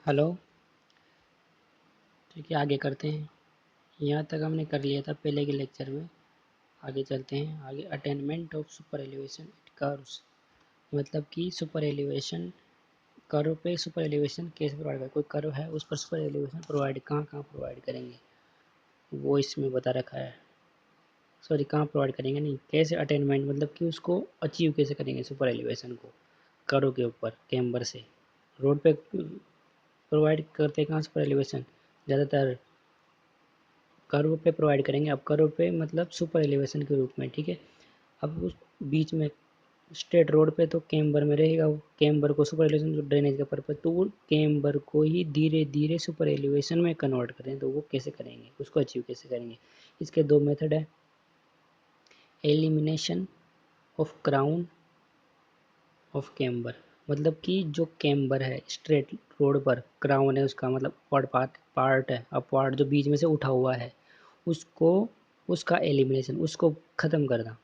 Hello. ठीक है, आगे करते हैं। यहाँ तक हमने कर लिया था पहले के लेक्चर में। आगे चलते हैं। आगे attainment of super elevation it curves, मतलब कि सुपर एलिवेशन कर्व पे सुपर एलिवेशन कैसे प्रोवाइड करें। कोई कर्व है उस पर सुपर एलिवेशन प्रोवाइड कहाँ कहाँ प्रोवाइड करेंगे वो इसमें बता रखा है। सॉरी, कहाँ प्रोवाइड करेंगे नहीं, कैसे अटेनमेंट मतलब कि उसको अचीव कैसे करेंगे सुपर एलिवेशन को कर्व के ऊपर कैम्बर से। रोड पे प्रोवाइड करते हैं कहाँ सुपर एलिवेशन, ज़्यादातर कर्व पे प्रोवाइड करेंगे। अब कर्व पे मतलब सुपर एलिवेशन के रूप में, ठीक है। अब उस बीच में स्ट्रेट रोड पे तो कैम्बर में रहेगा, वो कैम्बर को सुपर एलिवेशन जो ड्रेनेज का पर्पज, तो वो कैम्बर को ही धीरे धीरे सुपर एलिवेशन में कन्वर्ट करें, तो वो कैसे करेंगे, उसको अचीव कैसे करेंगे। इसके दो मेथड है, elimination of crown of camber, मतलब कि जो कैम्बर है स्ट्रेट रोड पर, क्राउन है उसका मतलब अपवर्ड पार्ट है, अपवर्ड जो बीच में से उठा हुआ है, उसको उसका एलिमिनेशन, उसको ख़त्म करना।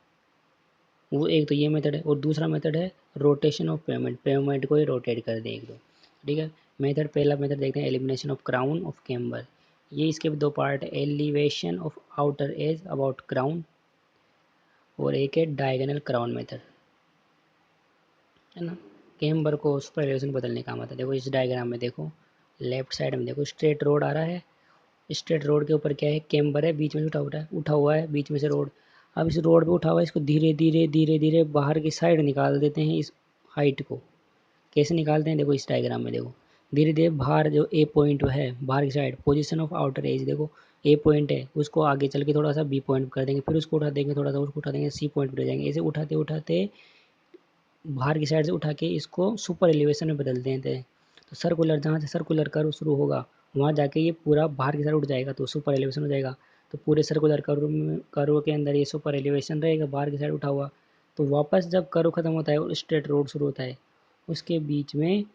वो एक तो ये मेथड है, और दूसरा मेथड है रोटेशन ऑफ पेमेंट, पेमेंट को ही रोटेट कर दें एक दो, ठीक है। मेथड पहला मेथड देखते हैं, elimination of crown of camber. ये इसके दो पार्ट है, elevation of outer as about crown, और एक है डायगोनल क्राउन मेथड, है ना। कैम्बर को सुपर एलिवेशन बदलने का मतलब, देखो इस डायग्राम में देखो, लेफ्ट साइड में देखो स्ट्रेट रोड आ रहा है, स्ट्रेट रोड के ऊपर क्या है, कैम्बर है, बीच में उठा हुआ है बीच में से रोड। अब इस रोड पे उठा हुआ है, इसको धीरे धीरे धीरे धीरे बाहर की साइड निकाल देते हैं इस हाइट को। कैसे निकालते हैं, देखो इस डायग्राम में देखो, धीरे धीरे बाहर जो ए पॉइंट है बाहर की side, position of outer as, देखो ए पॉइंट है, उसको आगे चल के थोड़ा सा बी पॉइंट कर देंगे, फिर उसको उठा देंगे थोड़ा सा, उसको उठा देंगे सी पॉइंट पर जाएंगे, ऐसे उठाते उठाते बाहर की साइड से उठा के इसको सुपर एलिवेशन में बदल देते हैं। तो सर्कुलर, जहाँ से सर्कुलर कर्व शुरू होगा वहाँ जाके ये पूरा बाहर की साइड उठ जाएगा, तो सुपर एलिवेशन हो जाएगा। तो पूरे सर्कुलर कर्व के अंदर ये सुपर एलिवेशन रहेगा बाहर की साइड उठा हुआ। तो वापस जब कर्व खत्म होता है और स्ट्रेट रोड शुरू होता है, उसके बीच में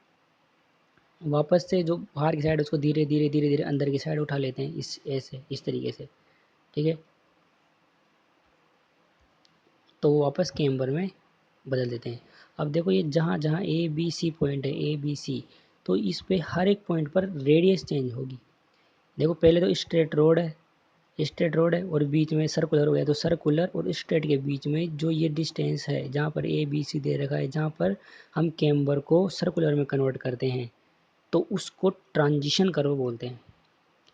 वापस से जो बाहर की साइड उसको धीरे धीरे धीरे धीरे अंदर की साइड उठा लेते हैं, इस ऐसे इस तरीके से, ठीक है। तो वो वापस कैम्बर में बदल देते हैं। अब देखो ये जहाँ जहाँ ए बी सी पॉइंट है, ए बी सी, तो इस पे हर एक पॉइंट पर रेडियस चेंज होगी। देखो पहले तो स्ट्रेट रोड है, स्ट्रेट रोड है और बीच में सर्कुलर हो गया, तो सर्कुलर और स्ट्रेट के बीच में जो ये डिस्टेंस है, जहाँ पर ए बी सी दे रखा है, जहाँ पर हम कैम्बर को सर्कुलर में कन्वर्ट करते हैं, तो उसको ट्रांजिशन कर्व बोलते हैं,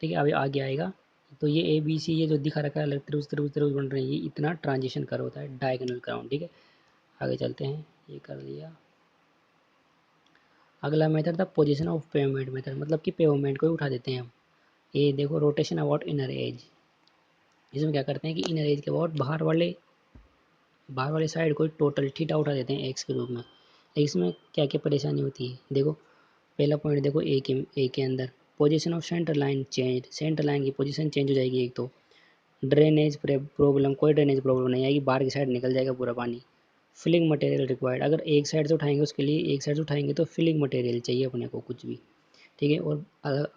ठीक है। अभी आगे आएगा। तो ये ए बी सी, ये जो दिखा रखा है अलग त्रिभुज त्रिभुज त्रिभुज बन रही है, ये इतना ट्रांजिशन कर्व होता है, डायगोनल कर्व, ठीक है। आगे चलते हैं, ये कर लिया। अगला मेथड था पोजीशन ऑफ पेवमेंट मेथड, मतलब कि पेवमेंट को ही उठा देते हैं हम। ये देखो रोटेशन अबाउट इनर एज, इसमें क्या करते हैं कि इनर एज के अबाउट बाहर वाले साइड को टोटल थीटा उठा देते हैं एक्स के रूप में। लेकिन इसमें क्या क्या परेशानी होती है, देखो पहला पॉइंट देखो, ए के अंदर position of centre line change, centre line की पोजीशन चेंज हो जाएगी। एक तो ड्रेनेज प्रॉब्लम, कोई ड्रेनेज प्रॉब्लम नहीं आएगी, बाहर की साइड निकल जाएगा पूरा पानी। फिलिंग मटेरियल रिक्वायर्ड, अगर एक साइड से उठाएंगे उसके लिए, एक साइड से उठाएंगे तो फिलिंग मटेरियल चाहिए अपने को कुछ भी, ठीक है। और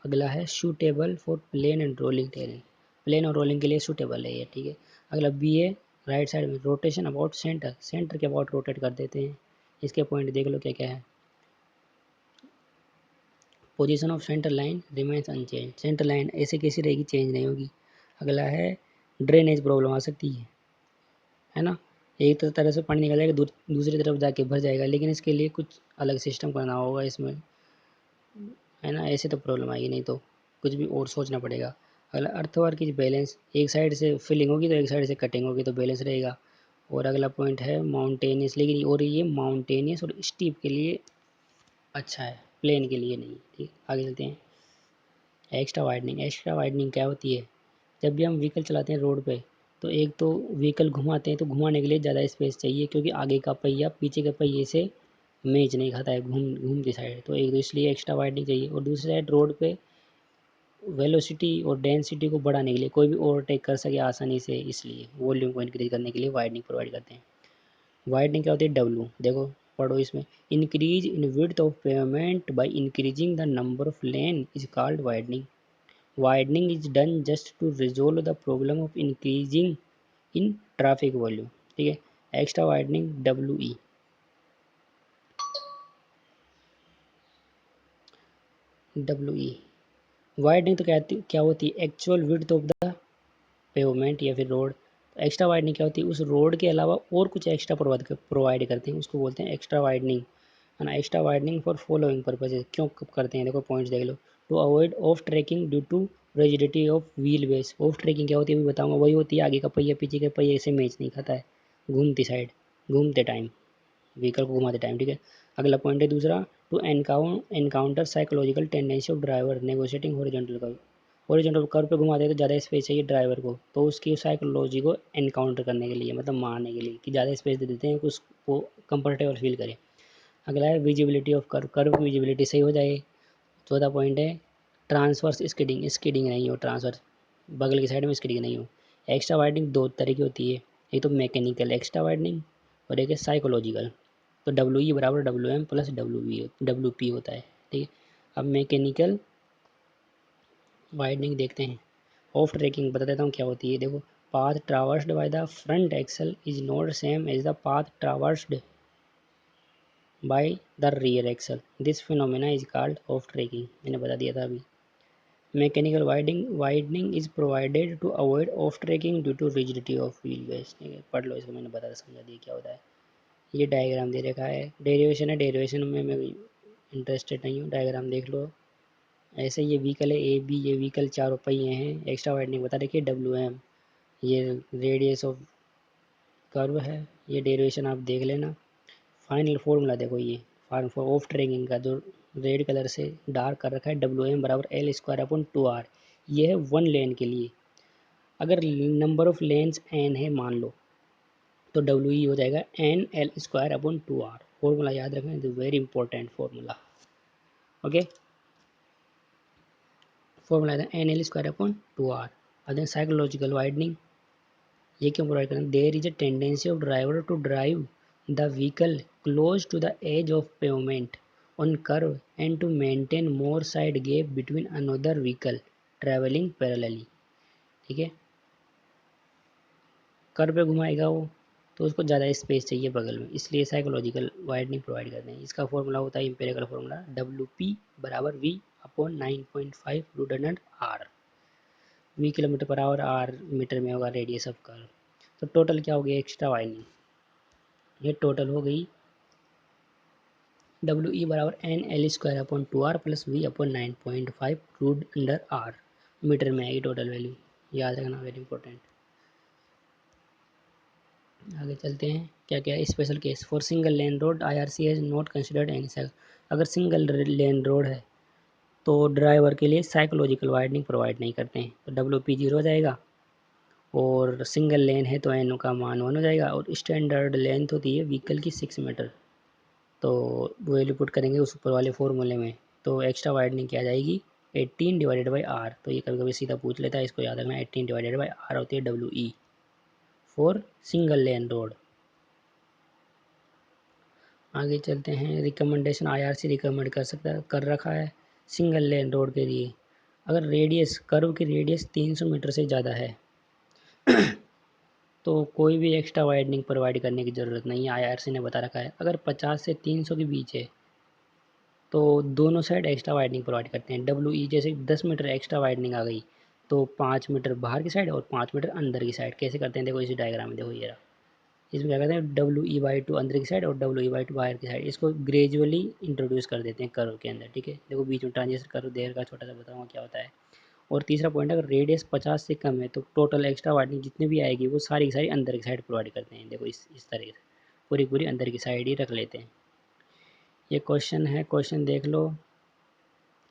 अगला है suitable for plain and rolling terrain, plain और रोलिंग के लिए सूटेबल है ये, ठीक है। अगला बी है राइट साइड में रोटेशन अबाउट सेंटर, सेंटर के अबाउट रोटेट कर देते हैं। इसके पॉइंट देख लो क्या क्या है। Position of centre line remains unchange, centre line ऐसे कैसी रहेगी, चेंज नहीं होगी। अगला है ड्रेनेज प्रॉब्लम आ सकती है ना, एक तरह से पानी निकल जाएगा, दूसरी तरफ जाके भर जाएगा, लेकिन इसके लिए कुछ अलग सिस्टम करना होगा इसमें, है ना। ऐसे तो प्रॉब्लम आएगी, नहीं तो कुछ भी और सोचना पड़ेगा। अगला अर्थवर्क इज बैलेंस, एक साइड से फिलिंग होगी तो एक साइड से कटिंग होगी, तो बैलेंस रहेगा। और अगला पॉइंट है माउंटेनियस, लेकिन और ये माउंटेनियस और स्टीप के लिए अच्छा है, प्लेन के लिए नहीं, ठीक। आगे चलते हैं। एक्स्ट्रा वाइडनिंग, एक्स्ट्रा वाइडनिंग क्या होती है, जब भी हम व्हीकल चलाते हैं रोड पे, तो एक तो व्हीकल घुमाते हैं, तो घुमाने के लिए ज़्यादा स्पेस चाहिए, क्योंकि आगे का पहिया पीछे के पहिए से मैच नहीं खाता है घूम घूम की साइड, तो एक तो इसलिए एक्स्ट्रा वाइडनिंग चाहिए। और दूसरी साइड रोड पे वेलोसिटी और डेंसिटी को बढ़ाने के लिए, कोई भी ओवरटेक कर सके आसानी से, इसलिए वॉल्यूम को इंक्रीज करने के लिए वाइडनिंग प्रोवाइड करते हैं। वाइडनिंग क्या होती है, डब्लू देखो पढ़ो इसमें, increase in width of pavement by increasing the number of lane is called widening. Widening is done just to resolve the problem of increasing in traffic volume, ठीक है। एक्स्ट्रा वाइडनिंग WE वाइडनिंग तो क्या होती है, actual width of the pavement या फिर road. Extra widening क्या होती है, उस रोड के अलावा और कुछ एक्स्ट्रा प्रोवाइड करते हैं, उसको बोलते हैं एक्स्ट्रा वाइडनिंग है ना। Extra widening for following purposes, क्यों कब करते हैं, देखो पॉइंट्स देख लो। To avoid off tracking due to rigidity of wheel base. Off tracking क्या होती है अभी बताऊंगा, वही होती है आगे का पहिया पीछे के पहिए से मैच नहीं खाता है, घूमती साइड, घूमते टाइम, व्हीकल को घुमाते टाइम, ठीक है। अगला पॉइंट है दूसरा, to encounter psychological tendency of driver negotiating horizontal curve. Horizontal curve पे घुमाते हैं तो ज़्यादा स्पेस चाहिए ड्राइवर को, तो उसकी साइकोलॉजी को एनकाउंटर करने के लिए, मतलब मारने के लिए, कि ज़्यादा स्पेस दे देते हैं कि उसको कंफर्टेबल फील करे। अगला है विजिबिलिटी ऑफ कर्व, कर्व की विजिबिलिटी सही हो जाए। चौथा पॉइंट है ट्रांसवर्स स्किडिंग, स्किडिंग नहीं हो, ट्रांसवर्स बगल की साइड में स्किडिंग नहीं हो। एक्स्ट्रा वाइडनिंग दो तरह की होती है, एक तो मैकेनिकल एक्स्ट्रा वाइडनिंग और एक है साइकोलॉजिकल। तो डब्ल्यू ई बराबर W M plus W P होता है, ठीक है। अब मैकेनिकल वाइडनिंग देखते हैं। ऑफ ट्रैकिंग बता देता हूँ क्या होती है, देखो। Path traversed by the front axle is not same as the path traversed by the rear axle, this phenomena is called off tracking, मैंने बता दिया था अभी। Mechanical widening is provided to avoid off tracking due to rigidity of wheel base, ठीक है। पढ़ लो इसको, मैंने बता समझा दिया क्या होता है। ये डायग्राम दे रखा है, डेरिवेशन है, डेरिवेशन में मैं इंटरेस्टेड नहीं हूँ, डायग्राम देख लो। ऐसे ये व्हीकल है ए बी, ये व्हीकल चारों पहिए हैं, एक्स्ट्रा वाइडनिंग बता रखिए डब्ल्यू एम, ये रेडियस ऑफ कर्व है, ये डेरिवेशन आप देख लेना। फाइनल फॉर्मूला देखो, ये फॉर्म फॉर ऑफ ट्रैकिंग का जो रेड कलर से डार्क कर रखा है, डब्ल्यू एम बराबर एल स्क्वायर अपॉन 2R, ये है वन लेन के लिए। अगर नंबर ऑफ लेन्स एन है मान लो, तो डब्ल्यू ई हो जाएगा N L square upon 2R। Formula याद रखना, is very important formula, okay. Formula है N L square upon 2R। अब देन साइकोलॉजिकल वाइडनिंग, ये क्यों प्रोवाइड करें, there is a tendency of driver to drive the vehicle close to the edge of pavement on curve and to maintain more side gap between another vehicle travelling parallelly, ठीक है। Curve पे घुमाएगा वो, तो उसको ज़्यादा space चाहिए बगल में, इसलिए साइकोलॉजिकल वाइडनिंग प्रोवाइड करते हैं। इसका फॉर्मूला होता है इंपेरिकल फॉर्मूला, डब्ल्यू पी बराबर V upon 9.5 root under R, V kilometre पर आवर, आर मीटर में होगा रेडियस ऑफ कर्व। तो टोटल क्या हो गया एक्स्ट्रा वाइडनिंग, ये टोटल हो गई डब्ल्यू ई बराबर N L square upon 2R plus V upon 9.5 root under R, metre में आएगी टोटल वैल्यू, याद रखना, वेरी इंपॉर्टेंट। आगे चलते हैं, क्या क्या special case for single lane road IRC has not considered any cycle. अगर सिंगल लेन रोड है तो ड्राइवर के लिए साइकोलॉजिकल वाइडनिंग प्रोवाइड नहीं करते हैं, तो डब्ल्यू पी जीरो हो जाएगा। और सिंगल लेन है तो एन का मान 1 हो जाएगा, और स्टैंडर्ड लेंथ होती है व्हीकल की 6 मीटर, तो वैल्यू पुट करेंगे उस ऊपर वाले फॉर्मूले में, तो एक्स्ट्रा वाइडनिंग क्या आ जाएगी 18 डिवाइडेड बाई आर। तो ये कभी कभी सीधा पूछ लेता है, इसको याद रखना, 18 डिवाइडेड बाई आर होती है W E for single lane road. आगे चलते हैं, रिकमेंडेशन IRC रिकमेंड कर रखा है सिंगल लेन रोड के लिए, अगर रेडियस कर्व की रेडियस 300 मीटर से ज़्यादा है तो कोई भी एक्स्ट्रा वाइडनिंग प्रोवाइड करने की ज़रूरत नहीं है, IRC ने बता रखा है। अगर 50 से 300 के बीच है तो दोनों साइड एक्स्ट्रा वाइडनिंग प्रोवाइड करते हैं। डब्ल्यू ई जैसे 10 मीटर एक्स्ट्रा वाइडनिंग आ गई तो 5 मीटर बाहर की साइड और 5 मीटर अंदर की साइड, कैसे करते हैं देखो इसी डायग्राम में, देखो ये रहा। इसमें क्या करते हैं WE/2 अंदर की साइड और WE/2 बाहर की साइड, इसको ग्रेजुअली इंट्रोड्यूस कर देते हैं कर्व के अंदर, ठीक है। देखो बीच में ट्रांजिशन कर्व देर का छोटा सा बताऊंगा क्या होता है। और तीसरा पॉइंट, अगर रेडियस 50 से कम है तो टोटल एक्स्ट्रा वाइडनिंग जितनी भी आएगी वो सारी की सारी अंदर की साइड प्रोवाइड करते हैं, देखो इस तरीके से पूरी पूरी अंदर की साइड ही रख लेते हैं। ये क्वेश्चन है, क्वेश्चन देख लो।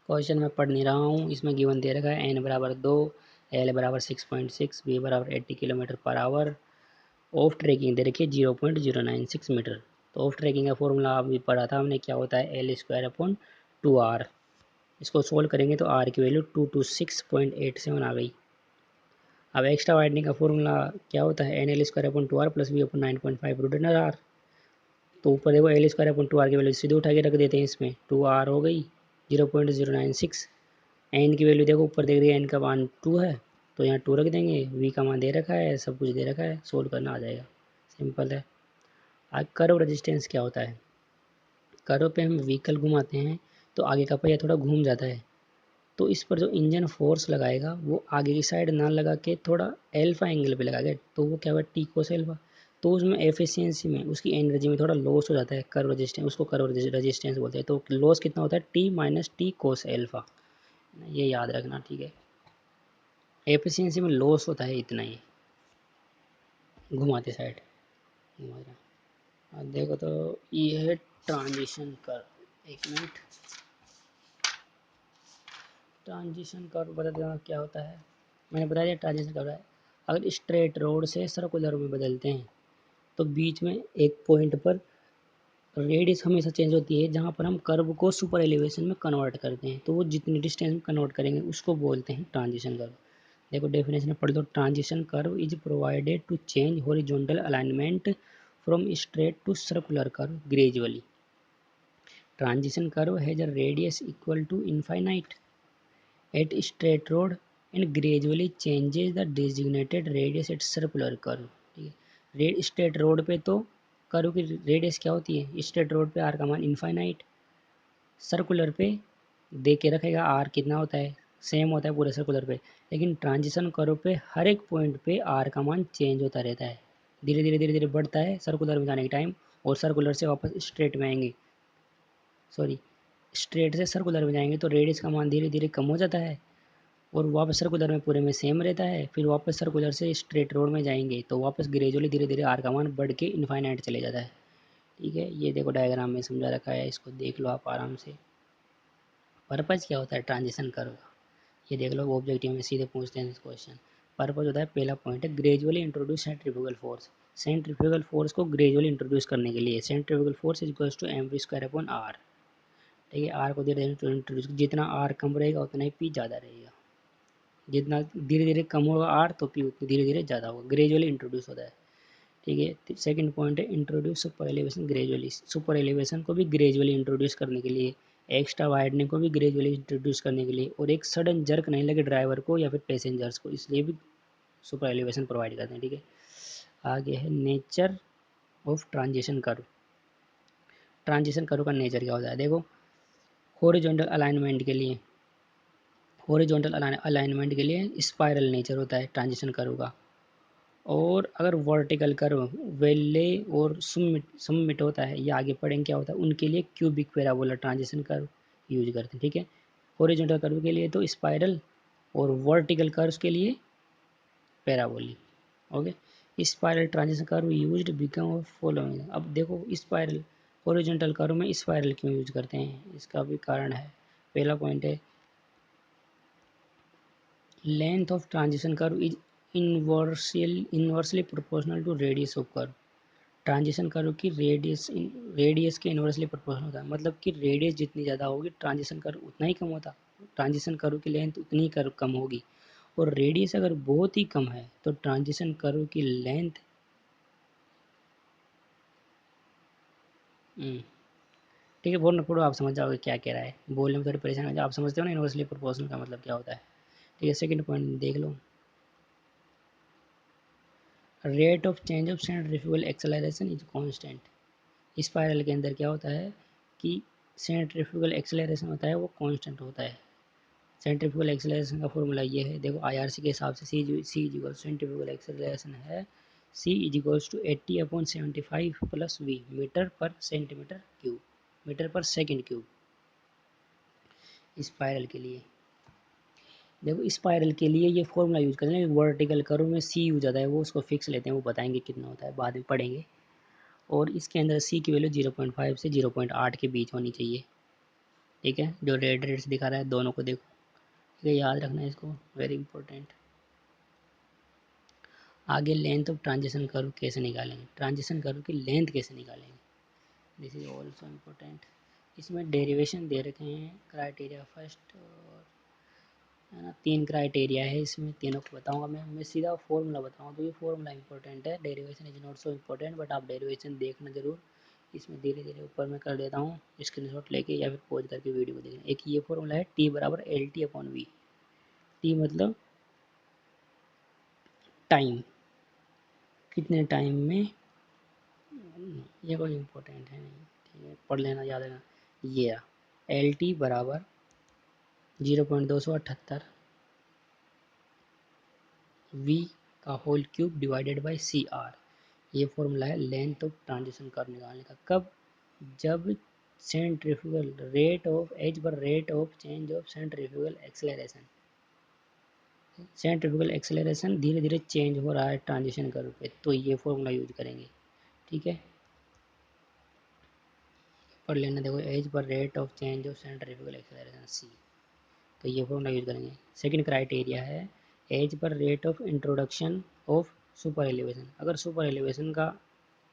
क्वेश्चन मैं पढ़ नहीं रहा हूँ, इसमें गिवन दे रखा है n बराबर 2, L बराबर 6.6, V बराबर 80 किलोमीटर पर आवर, ऑफ ट्रैकिंग दे रखिए 0.096 मीटर। तो ऑफ ट्रैकिंग का फॉर्मूला अभी पढ़ा था हमने, क्या होता है एल स्क्वायर अपॉन 2R। इसको सोल्व करेंगे तो R की वैल्यू 226.87 आ गई। अब एक्स्ट्रा वाइडनिंग का फॉर्मूला क्या होता है, N L square upon 2R plus V upon 9.5 root under R. तो ऊपर देखो एल स्क्वायर अपॉन 2R की वैल्यू सीधे उठा के रख देते हैं इसमें, 2R हो गई 0.096। एन की वैल्यू देखो ऊपर देख रही है, एन का मान 2 है तो यहाँ 2 रख देंगे, वी का मान दे रखा है, सब कुछ दे रखा है, सोल्व करना आ जाएगा, सिंपल है। आज कर्व रेजिस्टेंस क्या होता है, कर्व पे हम व्हीकल घुमाते हैं तो आगे का पहिया थोड़ा घूम जाता है, तो इस पर जो इंजन फोर्स लगाएगा वो आगे की साइड ना लगा के थोड़ा एल्फा एंगल पे लगाएगा, तो वो क्या हुआ टी कोस एल्फा। तो उसमें एफिशिएंसी में उसकी एनर्जी में थोड़ा लॉस हो जाता है, कर्व रेजिस्टेंस, उसको कर्व रेजिस्टेंस बोलते हैं। तो लॉस कितना होता है, टी माइनस टी कोस एल्फा, ये याद रखना, ठीक है। एफिशिएंसी में लॉस होता है इतना ही, घुमाते साइड घुमा रहा। अब देखो तो ये है ट्रांजिशन कर्व। एक मिनट, ट्रांजिशन कर्व बता देना क्या होता है। मैंने बता दिया ट्रांजिशन कर्व है, अगर स्ट्रेट रोड से सर्कुलर में बदलते हैं तो बीच में एक पॉइंट पर रेडियस हमेशा चेंज होती है, जहाँ पर हम कर्व को सुपर एलिवेशन में कन्वर्ट करते हैं, तो वो जितनी डिस्टेंस में कन्वर्ट करेंगे उसको बोलते हैं ट्रांजिशन कर्व। देखो डेफिनेशन पढ़ लो, transition curve is provided to change horizontal alignment from straight to circular curve gradually. Transition curve has a radius equal to infinite at straight road and gradually changes the designated radius at circular curve। ठीक है, red straight road पे तो curve की radius क्या होती है, straight road पे are का मान इनफाइनाइट, सर्कुलर पे दे के रखेगा आर कितना होता है, सेम होता है पूरे सर्कुलर पे, लेकिन ट्रांजिशन कर्व पे हर एक पॉइंट पे आर का मान चेंज होता रहता है, धीरे धीरे बढ़ता है सर्कुलर में जाने के टाइम, और सर्कुलर से वापस स्ट्रेट में आएंगे, सॉरी स्ट्रेट से सर्कुलर में जाएंगे तो रेडियस का मान धीरे धीरे कम हो जाता है, और वापस सर्कुलर में पूरे में सेम रहता है, फिर वापस सर्कुलर से स्ट्रेट रोड में जाएंगे तो वापस ग्रेजुअली धीरे धीरे आर का मान बढ़ के इनफाइनाइट चले जाता है। ठीक है, ये देखो डायग्राम में समझा रखा है, इसको देख लो आप आराम से। पर्पज़ क्या होता है ट्रांजिशन कर्व का, ये देख लो, ऑब्जेक्टिव में सीधे पूछते हैं क्वेश्चन। पर्पज़ होता है, पहला पॉइंट है gradually introduce centrifugal force. Centrifugal force को ग्रेजुअली इंट्रोड्यूस करने के लिए centrifugal force is equals to M V square upon R. ठीक है, आर को धीरे धीरे इंट्रोड्यूस, जितना आर कम रहेगा उतना ही पी ज़्यादा रहेगा, जितना धीरे धीरे कम होगा आर तो पी उतनी धीरे धीरे ज़्यादा होगा, ग्रेजुअली इंट्रोड्यूस होता है। ठीक है, सेकंड पॉइंट है introduce super elevation gradually. Super elevation को भी ग्रेजुअली इंट्रोड्यूस करने के लिए, एक्स्ट्रा वाइडनिंग को भी ग्रेजुअली इंट्रोड्यूस करने के लिए, और एक सडन जर्क नहीं लगे ड्राइवर को या फिर पैसेंजर्स को, इसलिए भी सुपर एलिवेशन प्रोवाइड करते हैं। ठीक है, आगे है nature of transition curve. Transition curve का नेचर क्या होता है, देखो हॉरिजॉन्टल अलाइनमेंट के लिए, हॉरिजॉन्टल अलाइनमेंट के लिए स्पाइरल नेचर होता है ट्रांजिशन कर्व का, और अगर वर्टिकल कर्व वेले और सबमिट होता है, या आगे पढ़ेंगे क्या होता है, उनके लिए cubic parabola transition curve use करते हैं। ठीक है, हॉरिजॉन्टल कर्व के लिए तो स्पाइरल, और वर्टिकल कर्व्स के लिए parabolic. Okay, spiral transition curve used become of following. अब देखो स्पाइरल, हॉरिजॉन्टल कर्व में स्पाइरल क्यों यूज करते हैं, इसका भी कारण है। पहला पॉइंट है length of transition curve is inversely proportional to radius of curve. Transition curve की रेडियस के इनवर्सली प्रोपोर्शनल होता है, मतलब कि रेडियस जितनी ज़्यादा होगी ट्रांजिशन कर्व उतना ही कम होता, ट्रांजिशन कर्व की लेंथ उतनी कर्व कम होगी, और रेडियस अगर बहुत ही कम है तो ट्रांजिशन कर्व की लेंथ ठीक है, बोलना पड़ो, आप समझ जाओगे क्या कह रहा है, बोलने में थोड़ी परेशान हो जाए, आप समझते हो ना इनवर्सली प्रोपोर्शनल का मतलब क्या होता है। ठीक है, सेकंड पॉइंट देख लो, rate of change of centrifugal acceleration is constant. Spiral के अंदर क्या होता है कि सेंट्रीफ्यूगल एक्सेलरेशन होता है वो कांस्टेंट होता है। सेंट्रीफ्यूगल एक्सेलरेशन का फॉर्मूला ये है, देखो आईआरसी के हिसाब से C is equal centrifugal acceleration है C is equals to 80/75 plus V metre per centimetre cube, metre per second cube. Spiral के लिए देखो, स्पाइरल के लिए ये फॉर्मूला यूज करते हैं, वर्टिकल कर्व में सी यूज आता है, वो उसको फिक्स लेते हैं, वो बताएंगे कितना होता है बाद में पढ़ेंगे। और इसके अंदर सी की वैल्यू 0.5 से 0.8 के बीच होनी चाहिए। ठीक है, जो रेड रेड्स दिखा रहा है दोनों को देखो, ठीक है, याद रखना है इसको, वेरी इंपॉर्टेंट। आगे लेंथ ऑफ ट्रांजिशन कर्व कैसे निकालेंगे, ट्रांजिशन कर्व की लेंथ कैसे निकालेंगे, दिस इज ऑल्सो इम्पोर्टेंट। इसमें डेरिवेशन दे रखे हैं, क्राइटेरिया फर्स्ट, और है ना, 3 क्राइटेरिया है इसमें, तीनों को बताऊंगा मैं सीधा फॉर्मूला बताऊंगा, तो ये फॉर्मूला इंपॉर्टेंट है, derivation is not so important, but आप डेरिवेशन देखना जरूर। इसमें धीरे धीरे ऊपर मैं कर देता हूँ स्क्रीनशॉट लेके या फिर पॉज करके वीडियो को देखना। एक ये फॉर्मूला है टी बराबर L T upon V. T मतलब टाइम, कितने टाइम में, ये कोई इम्पोर्टेंट है नहीं, ठीक है, पढ़ लेना, याद रखना। ये एल टी बराबर 0.278 वी का whole cube divided by C R. ये फॉर्मूला है लेंथ ऑफ ट्रांजिशन कर्व निकालने का। कब? जब सेंट्रीफ्यूगल रेट ऑफ एज पर rate of change of centrifugal acceleration, centrifugal acceleration धीरे धीरे चेंज हो रहा है ट्रांजिशन कर्व पे, तो ये फॉर्मूला यूज करेंगे। ठीक है, पढ़ लेना। देखो एज पर rate of change of centrifugal acceleration C, तो ये फॉर्मूला यूज करेंगे। सेकंड क्राइटेरिया है एज पर rate of introduction of super elevation. अगर सुपर एलिवेशन का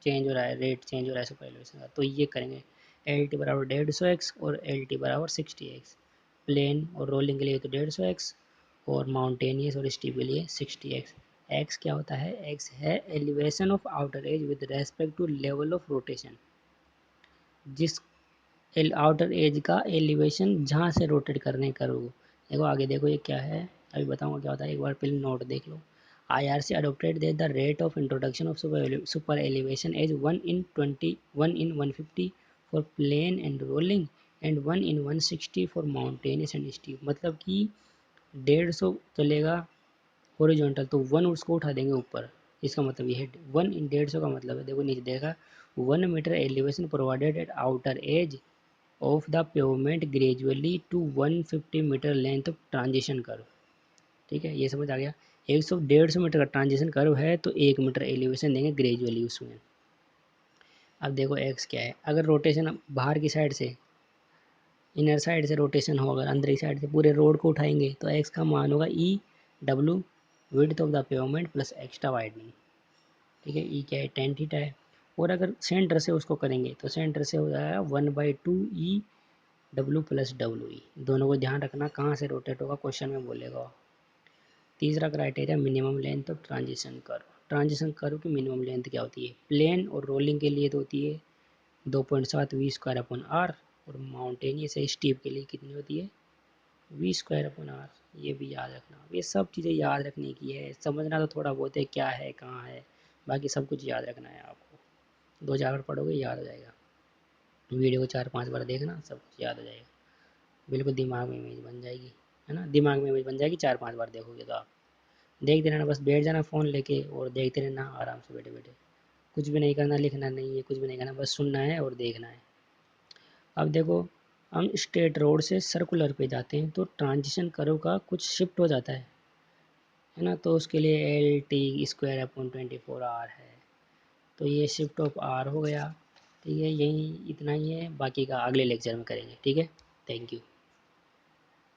चेंज हो रहा है, रेट चेंज हो रहा है सुपर एलिवेशन का, तो ये करेंगे एल टी बराबर 150x और एल टी बराबर 60x। प्लेन और रोलिंग के लिए तो 150x और माउंटेनियस और स्टीप के लिए 60x। एक्स क्या होता है? एक्स है elevation of outer edge with respect to level of rotation. जिस आउटर एज का एलिवेशन जहाँ से रोटेट करने करो। देखो आगे देखो ये क्या है, अभी बताऊंगा क्या होता है, एक बार पहले नोट देख लो। IRC adopted that the rate of introduction of super elevation is 1 in 20, 1 in 150 for plane and rolling and 1 in 160 for mountainous and steep। मतलब कि 150 चलेगा हॉरिजॉन्टल तो 1 उसको उठा देंगे ऊपर। इसका मतलब ये है 1 इन 150 का मतलब है, देखो नीचे देखा 1 metre elevation provided at outer edge of the pavement gradually to 150 metre length of transition curve. ठीक है, ये समझ आ गया। 150 मीटर का ट्रांजिशन कर्व है तो 1 मीटर एलिवेशन देंगे ग्रेजुअली उसमें। अब देखो एक्स क्या है, अगर रोटेशन बाहर की साइड से, इनर साइड से रोटेशन हो, अगर अंदर की साइड से पूरे रोड को उठाएंगे तो एक्स का मान होगा E W width of the pavement plus extra widening. ठीक है, ई क्या है? टेन थीटा है। और अगर सेंटर से उसको करेंगे तो सेंटर से हो जाएगा 1/2 E W plus W E. दोनों को ध्यान रखना कहाँ से रोटेट होगा, क्वेश्चन में बोलेगा। तीसरा criteria minimum length of transition curve. Transition curve की मिनिमम लेंथ क्या होती है? प्लेन और रोलिंग के लिए तो होती है 2.7 वी स्क्वायर अपॉन आर, और माउंटेनियस से स्टीप के लिए कितनी होती है? V square upon R. ये भी याद रखना, ये सब चीज़ें याद रखने की है, समझना तो थोड़ा बहुत है क्या है कहाँ है, बाकी सब कुछ याद रखना है आपको। 2 बार पढ़ोगे याद हो जाएगा, वीडियो को 4-5 बार देखना, सब कुछ याद हो जाएगा, बिल्कुल दिमाग में इमेज बन जाएगी, है ना। दिमाग में इमेज बन जाएगी 4-5 बार देखोगे तो आप। देखते रहना, बस बैठ जाना फ़ोन लेके और देखते रहना आराम से बैठे बैठे। कुछ भी नहीं करना, लिखना नहीं है, कुछ भी नहीं करना, बस सुनना है और देखना है। अब देखो हम स्ट्रेट रोड से सर्कुलर पे जाते हैं तो ट्रांजिशन कर्व का कुछ शिफ्ट हो जाता है ना। तो उसके लिए L T square upon 24 R है, तो ये शिफ्ट ऑफ आर हो गया। ठीक है, यही इतना ही है, बाकी का अगले लेक्चर में करेंगे। ठीक है, थैंक यू।